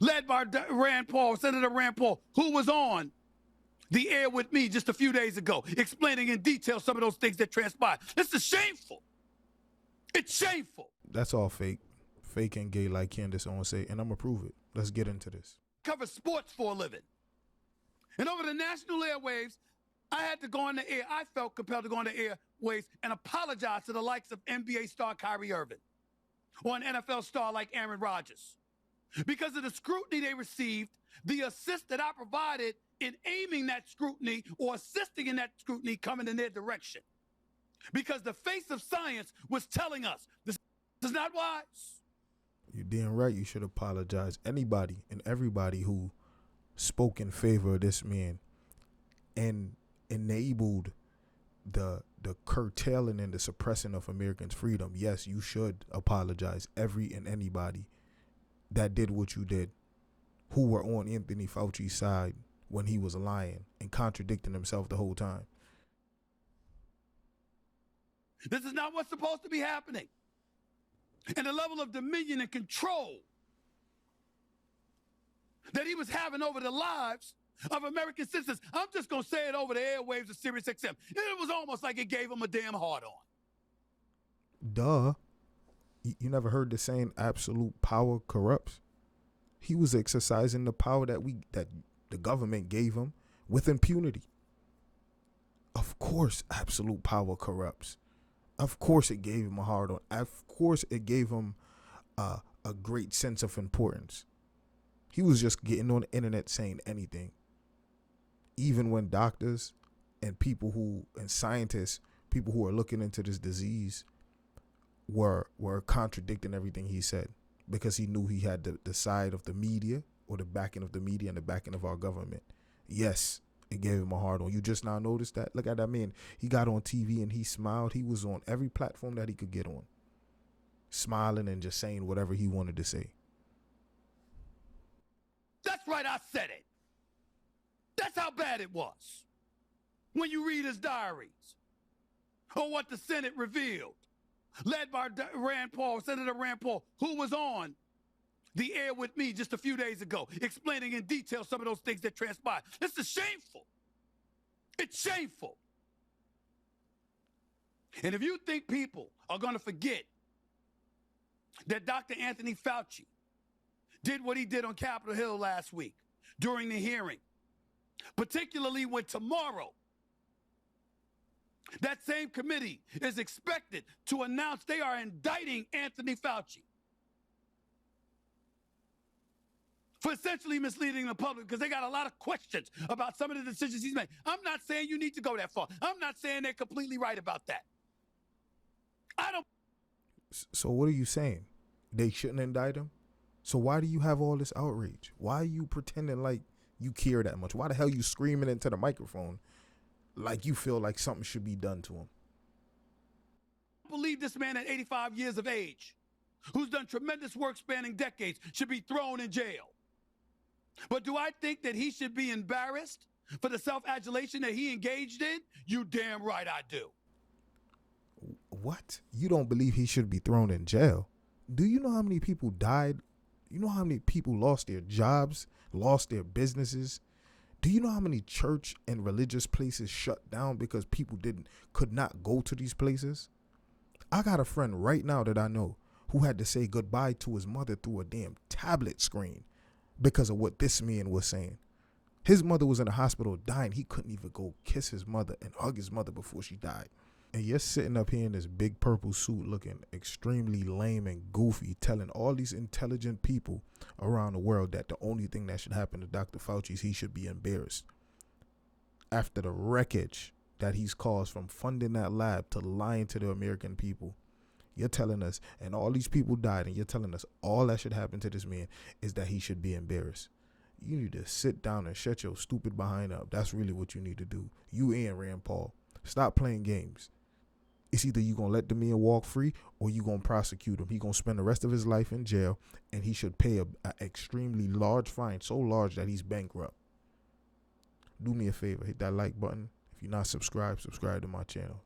led by Senator Rand Paul, who was on the air with me just a few days ago, explaining in detail some of those things that transpired. This is shameful. It's shameful. That's all fake. Fake and gay, like Candace Owens say, and I'm going to prove it. Let's get into this. Cover sports for a living. And over the national airwaves, I had to go on the air. I felt compelled to go on the airwaves and apologize to the likes of NBA star Kyrie Irving or an NFL star like Aaron Rodgers. Because of the scrutiny they received, the assist that I provided in aiming that scrutiny or assisting in that scrutiny coming in their direction. Because the face of science was telling us this is not wise. You're damn right. You should apologize. Anybody and everybody who spoke in favor of this man and enabled the curtailing and the suppressing of Americans' freedom. Yes, you should apologize. Every and anybody that did what you did, who were on Anthony Fauci's side when he was lying and contradicting himself the whole time. This is not what's supposed to be happening. And the level of dominion and control that he was having over the lives of American citizens. I'm just going to say it over the airwaves of Sirius XM. It was almost like it gave him a damn hard on. Duh. You never heard the saying absolute power corrupts? He was exercising the power that the government gave him with impunity. Of course, absolute power corrupts. Of course, it gave him a hard on. Of course, it gave him a great sense of importance. He was just getting on the internet saying anything. Even when doctors and scientists, people who are looking into this disease were contradicting everything he said because he knew he had the side of the media or the backing of the media and the backing of our government. Yes, it gave him a hard on. You just now noticed that? Look at that man. He got on TV and he smiled. He was on every platform that he could get on, smiling and just saying whatever he wanted to say. That's right, I said it. That's how bad it was. When you read his diaries or what the Senate revealed, led by Senator Rand Paul, who was on the air with me just a few days ago, explaining in detail some of those things that transpired. This is shameful. It's shameful. And if you think people are going to forget that Dr. Anthony Fauci did what he did on Capitol Hill last week during the hearing, particularly when tomorrow that same committee is expected to announce they are indicting Anthony Fauci for essentially misleading the public because they got a lot of questions about some of the decisions he's made. I'm not saying you need to go that far. I'm not saying they're completely right about that. I don't. So what are you saying? They shouldn't indict him? So why do you have all this outrage? Why are you pretending like you care that much? Why the hell are you screaming into the microphone like you feel like something should be done to him? I believe this man at 85 years of age, who's done tremendous work spanning decades, should be thrown in jail. But do I think that he should be embarrassed for the self-adulation that he engaged in? You damn right I do. What? You don't believe he should be thrown in jail? Do you know how many people died? You know how many people lost their jobs, lost their businesses? Do you know how many church and religious places shut down because people could not go to these places? I got a friend right now that I know who had to say goodbye to his mother through a damn tablet screen because of what this man was saying. His mother was in the hospital dying. He couldn't even go kiss his mother and hug his mother before she died. And you're sitting up here in this big purple suit looking extremely lame and goofy, telling all these intelligent people around the world that the only thing that should happen to Dr. Fauci is he should be embarrassed. After the wreckage that he's caused from funding that lab to lying to the American people, you're telling us, and all these people died, and you're telling us all that should happen to this man is that he should be embarrassed. You need to sit down and shut your stupid behind up. That's really what you need to do. You and Rand Paul. Stop playing games. It's either you going to let the man walk free or you going to prosecute him. He going to spend the rest of his life in jail, and he should pay an extremely large fine, so large that he's bankrupt. Do me a favor. Hit that like button. If you're not subscribed, subscribe to my channel.